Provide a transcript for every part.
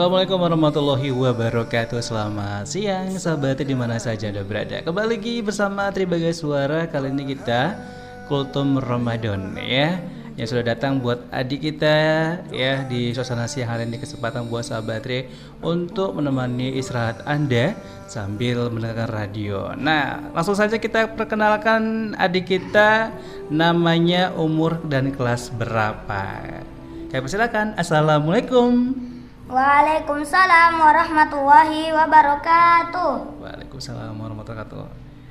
Assalamualaikum warahmatullahi wabarakatuh. Selamat siang sahabat di mana saja Anda berada. Kembali lagi bersama Tribaga Suara. Kali ini kita Kultum Ramadan ya. Yang sudah datang buat adik kita ya di suasana siang hari ini, kesempatan buat sahabat Tri untuk menemani istirahat Anda sambil mendengarkan radio. Nah, langsung saja kita perkenalkan adik kita, namanya, umur dan kelas berapa. Kami persilakan. Assalamualaikum. Waalaikumsalam warahmatullahi wabarakatuh. Waalaikumsalam warahmatullahi wabarakatuh.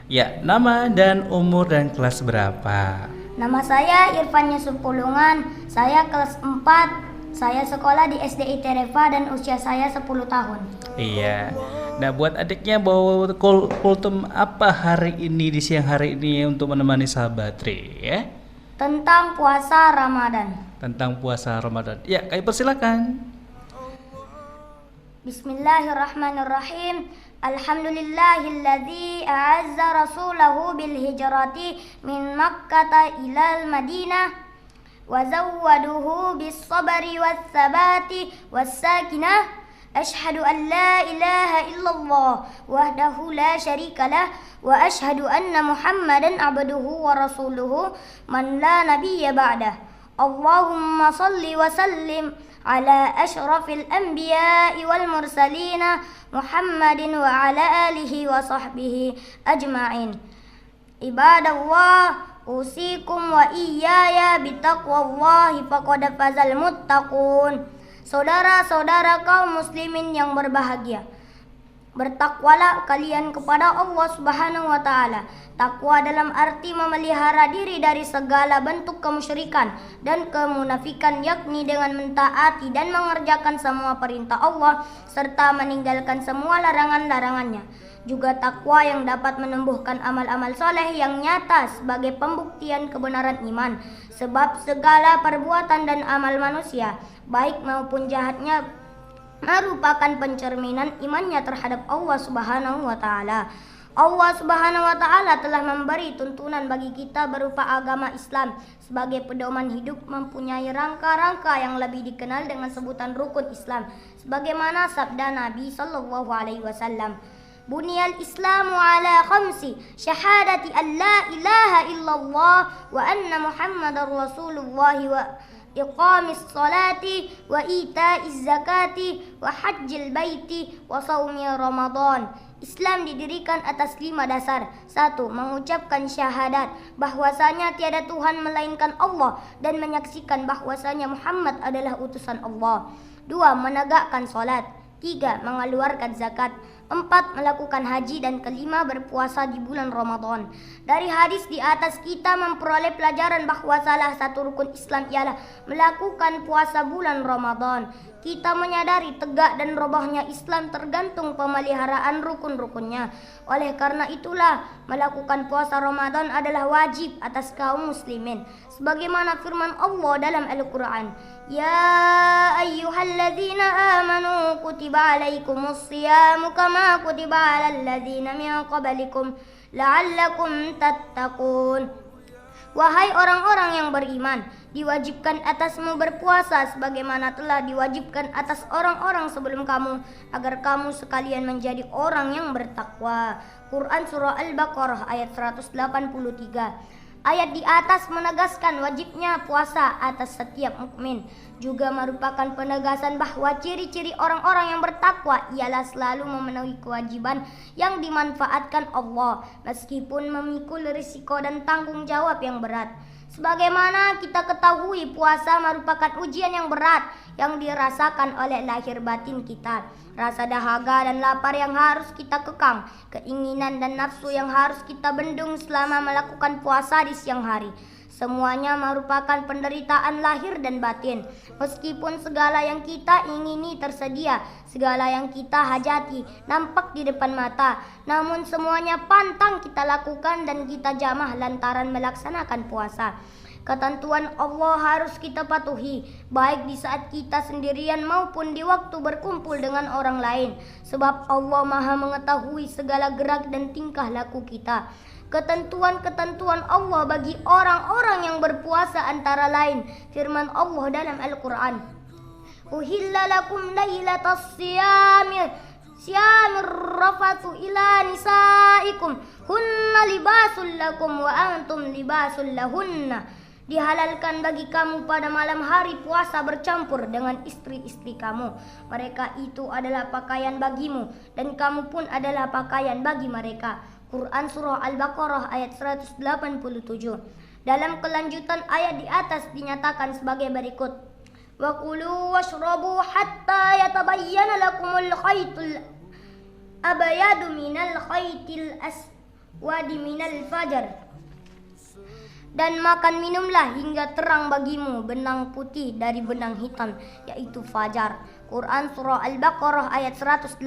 Ya, nama dan umur dan kelas berapa? Nama saya Irfan Yusuf Pulungan. Saya kelas 4. Saya sekolah di SDI Tereva dan usia saya 10 tahun. Iya. Nah, buat adiknya bawa kultum apa hari ini di siang hari ini untuk menemani sahabat Tri ya? Tentang puasa Ramadan. Tentang puasa Ramadan. Ya, kami persilakan. Bismillahirrahmanirrahim. Alhamdulillahilladzi a'azza rasulahu bil hijrati min Makkah ilal Madinah wa zawwaduhu bis sabri was sabati was sakinah. Ashhadu an la ilaha illallah wahdahu la syarika lah wa ashhadu anna Muhammadan abduhu wa rasuluhu man la nabiyya ba'dah. Allahumma salli wa sallim ala asyrafil anbiya'i wal mursalina Muhammadin wa ala alihi wa sahbihi ajma'in. Ibadallah, usikum wa iyaya bitaqwallahi faqad fazal muttaqun. Saudara-saudara kaum muslimin yang berbahagia, bertakwalah kalian kepada Allah Subhanahu wa taala. Takwa dalam arti memelihara diri dari segala bentuk kemusyrikan dan kemunafikan, yakni dengan mentaati dan mengerjakan semua perintah Allah serta meninggalkan semua larangan-larangannya. Juga takwa yang dapat menumbuhkan amal-amal soleh yang nyata sebagai pembuktian kebenaran iman. Sebab segala perbuatan dan amal manusia, baik maupun jahatnya, merupakan pencerminan imannya terhadap Allah Subhanahu wa taala. Allah Subhanahu wa taala telah memberi tuntunan bagi kita berupa agama Islam sebagai pedoman hidup, mempunyai rangka-rangka yang lebih dikenal dengan sebutan rukun Islam, sebagaimana sabda Nabi sallallahu alaihi wasallam, Bunyal Islamu ala khamsi syahadati an la ilaha illallah wa anna Muhammadar Rasulullah wa iqamis salati wa itaiz zakati wa hajjil baiti wa saumi Ramadan. Islam didirikan atas 5 dasar. 1. Mengucapkan syahadat bahwasanya tiada Tuhan melainkan Allah dan menyaksikan bahwasanya Muhammad adalah utusan Allah. 2. Menegakkan salat. 3. Mengeluarkan zakat. 4. Melakukan haji. Dan 5. Berpuasa di bulan Ramadan. Dari hadis di atas kita memperoleh pelajaran bahwa salah satu rukun Islam ialah melakukan puasa bulan Ramadan. Kita menyadari tegak dan robohnya Islam tergantung pemeliharaan rukun-rukunnya. Oleh karena itulah melakukan puasa Ramadan adalah wajib atas kaum muslimin. Sebagaimana firman Allah dalam Al-Quran, Ya ayyuhalladzina amanu kutiba alaikumus siyamu kama kutiba alal ladzina min qablikum la'allakum tattaqun. Wahai orang-orang yang beriman, diwajibkan atasmu berpuasa sebagaimana telah diwajibkan atas orang-orang sebelum kamu, agar kamu sekalian menjadi orang yang bertakwa. Quran Surah Al-Baqarah ayat 183. Ayat di atas menegaskan wajibnya puasa atas setiap mukmin. Juga merupakan penegasan bahwa ciri-ciri orang-orang yang bertakwa ialah selalu memenuhi kewajiban yang dimanfaatkan Allah, meskipun memikul risiko dan tanggung jawab yang berat. Sebagaimana kita ketahui, puasa merupakan ujian yang berat yang dirasakan oleh lahir batin kita. Rasa dahaga dan lapar yang harus kita kekang, keinginan dan nafsu yang harus kita bendung selama melakukan puasa di siang hari. Semuanya merupakan penderitaan lahir dan batin. Meskipun segala yang kita ingini tersedia, segala yang kita hajati nampak di depan mata, namun semuanya pantang kita lakukan dan kita jamah lantaran melaksanakan puasa. Ketentuan Allah harus kita patuhi, baik di saat kita sendirian maupun di waktu berkumpul dengan orang lain. Sebab Allah Maha mengetahui segala gerak dan tingkah laku kita. Ketentuan-ketentuan Allah bagi orang-orang yang berpuasa antara lain firman Allah dalam Al-Quran, uhilla lakum lailatas siyamir rafathu ila nisaikum hunna libasul lakum wa antum libasul lahunna. Dihalalkan bagi kamu pada malam hari puasa bercampur dengan istri-istri kamu. Mereka itu adalah pakaian bagimu dan kamu pun adalah pakaian bagi mereka. Quran Surah Al-Baqarah ayat 187. Dalam kelanjutan ayat di atas dinyatakan sebagai berikut. Wa kulu washrabu hatta yatabayyana lakumul khaytul abyadu minal khaytil aswadi minal fajar. Dan makan minumlah hingga terang bagimu benang putih dari benang hitam, yaitu fajar. Quran Surah Al-Baqarah ayat 187.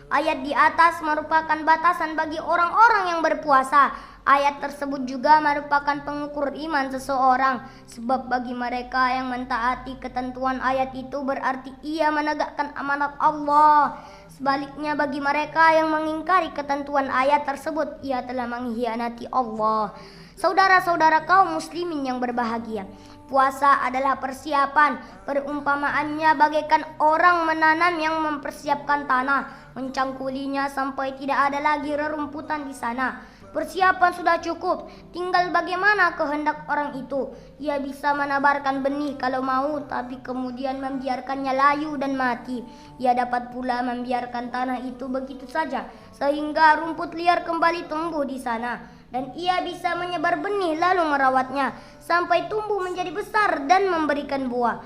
Ayat di atas merupakan batasan bagi orang-orang yang berpuasa. Ayat tersebut juga merupakan pengukur iman seseorang. Sebab bagi mereka yang mentaati ketentuan ayat itu berarti ia menegakkan amanat Allah. Sebaliknya bagi mereka yang mengingkari ketentuan ayat tersebut, ia telah mengkhianati Allah. Saudara-saudara kaum muslimin yang berbahagia, puasa adalah persiapan. Perumpamaannya bagaikan orang menanam yang mempersiapkan tanah, mencangkulinya sampai tidak ada lagi rerumputan di sana. Persiapan sudah cukup, tinggal bagaimana kehendak orang itu. Ia bisa menabarkan benih kalau mau, tapi kemudian membiarkannya layu dan mati. Ia dapat pula membiarkan tanah itu begitu saja, sehingga rumput liar kembali tumbuh di sana. Dan ia bisa menyebar benih lalu merawatnya sampai tumbuh menjadi besar dan memberikan buah.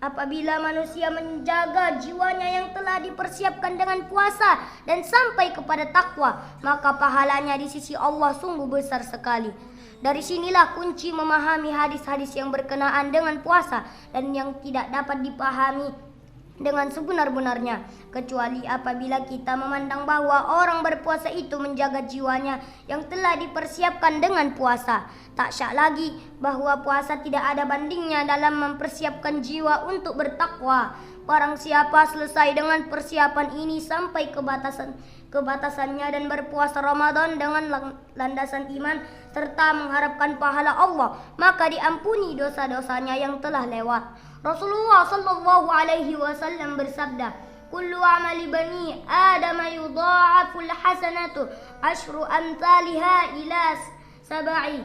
Apabila manusia menjaga jiwanya yang telah dipersiapkan dengan puasa dan sampai kepada takwa, maka pahalanya di sisi Allah sungguh besar sekali. Dari sinilah kunci memahami hadis-hadis yang berkenaan dengan puasa dan yang tidak dapat dipahami dengan sebenar-benarnya, kecuali apabila kita memandang bahwa orang berpuasa itu menjaga jiwanya yang telah dipersiapkan dengan puasa. Tak syak lagi bahwa puasa tidak ada bandingnya dalam mempersiapkan jiwa untuk bertakwa. Barang siapa selesai dengan persiapan ini sampai kebatasannya dan berpuasa Ramadan dengan landasan iman serta mengharapkan pahala Allah, maka diampuni dosa-dosanya yang telah lewat. Rasulullah sallallahu alaihi wasallam bersabda, "Kullu amali bani Adam yudha'aful hasanatu asyru amsalha ila sab'i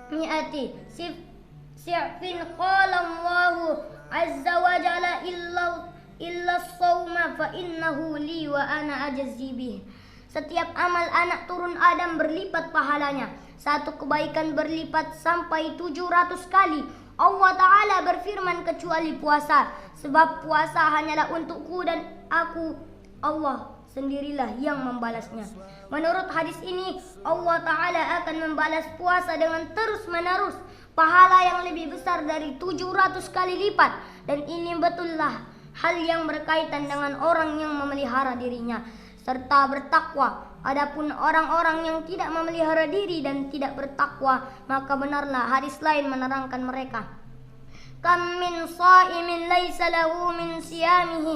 mi'ati sifin qala Allah azza wa jalla illa as-sawma fa innahu li wa ana ajzi bih." Setiap amal anak turun Adam berlipat pahalanya. Satu kebaikan berlipat sampai 700 kali. Allah Ta'ala berfirman kecuali puasa, sebab puasa hanyalah untukku dan aku, Allah sendirilah yang membalasnya. Menurut hadis ini, Allah Ta'ala akan membalas puasa dengan terus menerus, pahala yang lebih besar dari 700 kali lipat. Dan ini betullah hal yang berkaitan dengan orang yang memelihara dirinya serta bertakwa. Adapun orang-orang yang tidak memelihara diri dan tidak bertakwa, maka benarlah hadis lain menerangkan mereka. Kam min sha'imin laisa lahu min siyamihi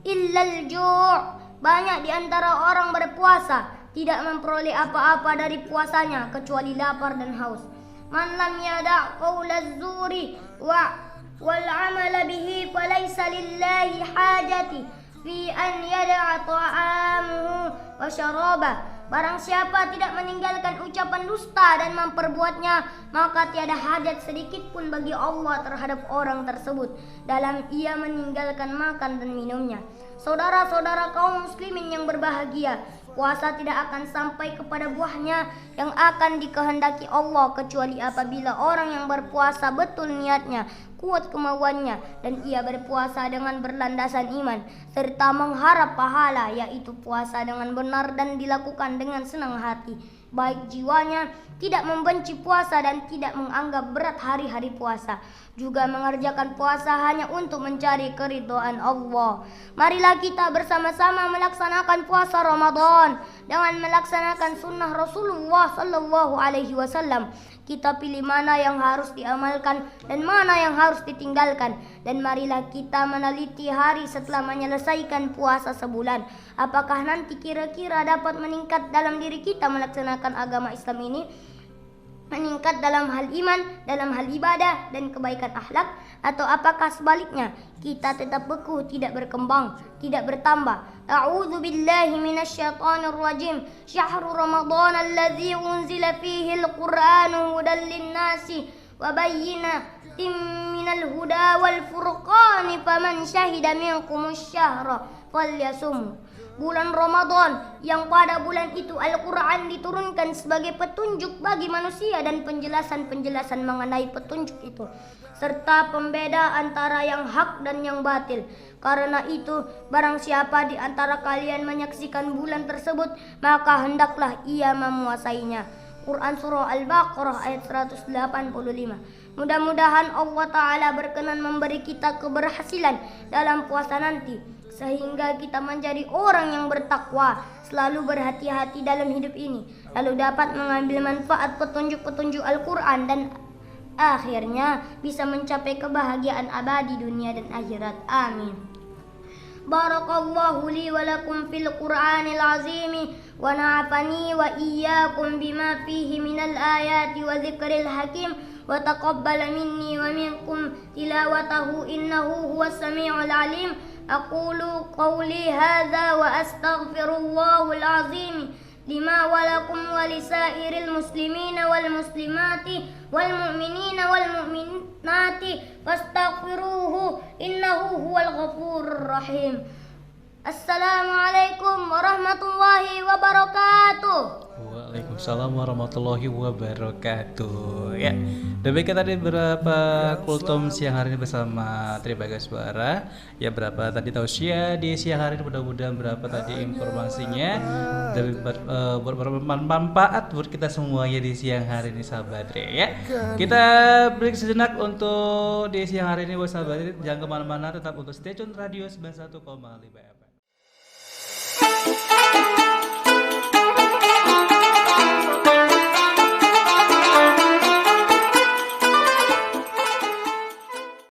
illa al-ju'. Banyak di antara orang berpuasa tidak memperoleh apa-apa dari puasanya kecuali lapar dan haus. Man lam yada' qaulaz zuri wal 'amala bihi falaysa lillahi hajati fi an yada'a ta'amuhu wa syarabah. Barang siapa tidak meninggalkan ucapan dusta dan memperbuatnya, maka tiada hajat sedikit pun bagi Allah terhadap orang tersebut dalam ia meninggalkan makan dan minumnya. Saudara-saudara kaum muslimin yang berbahagia, puasa tidak akan sampai kepada buahnya yang akan dikehendaki Allah kecuali apabila orang yang berpuasa betul niatnya, kuat kemauannya, dan ia berpuasa dengan berlandasan iman serta mengharap pahala, yaitu puasa dengan benar dan dilakukan dengan senang hati. Baik jiwanya tidak membenci puasa dan tidak menganggap berat hari-hari puasa, juga mengerjakan puasa hanya untuk mencari keridhaan Allah. Marilah kita bersama-sama melaksanakan puasa Ramadan dengan melaksanakan sunnah Rasulullah sallallahu alaihi wasallam. Kita pilih mana yang harus diamalkan dan mana yang harus ditinggalkan. Dan marilah kita meneliti hari setelah menyelesaikan puasa sebulan. Apakah nanti kira-kira dapat meningkat dalam diri kita melaksanakan agama Islam ini? meningkat dalam hal iman, dalam hal ibadah dan kebaikan akhlak, atau apakah sebaliknya kita tetap beku, tidak berkembang, tidak bertambah? A'udzu billahi minasyaitonir rajim. Syahrul Ramadan alladzi unzila fihi al-Qur'anu hudan lin-nasi wa bayyinatin minal huda wal furqani faman syahida minkumus syahra falyasum. Bulan Ramadan yang pada bulan itu Al-Quran diturunkan sebagai petunjuk bagi manusia dan penjelasan-penjelasan mengenai petunjuk itu, serta pembeda antara yang hak dan yang batil. Karena itu barang siapa di antara kalian menyaksikan bulan tersebut, maka hendaklah ia memuasainya. Quran Surah Al-Baqarah ayat 185. Mudah-mudahan Allah Ta'ala berkenan memberi kita keberhasilan dalam puasa nanti, sehingga kita menjadi orang yang bertakwa, selalu berhati-hati dalam hidup ini, lalu dapat mengambil manfaat petunjuk-petunjuk Al-Quran dan akhirnya bisa mencapai kebahagiaan abadi dunia dan akhirat. Amin. Barakallahu li wa lakum fil Qur'anil azim wa na'afani wa iyyakum bima fihi minal ayati wa dzikril hakim wa taqabbala minni wa minkum tilawatahu innahu huwas samiul alim. Aqulu qawli hadza wa astaghfirullahal azim lima wa lakum wa lisairil muslimina wal muslimati wal mu'minina wal mu'minati fastaghfiruhu innahu huwal ghafurur rahim. Assalamualaikum warahmatullahi wabarakatuh. Waalaikumsalam warahmatullahi wabarakatuh. Ya, demikian tadi beberapa kultum siang hari ini bersama Tribagas Suara. Ya, berapa tadi tausiah di siang hari ini, mudah-mudahan berapa tadi informasinya dan bermanfaat buat kita semuanya di siang hari ini, sahabat Re. Ya, kita break sejenak untuk di siang hari ini, sahabat Re. Jangan kemana-mana, tetap untuk stay tune radio 91,5 FM.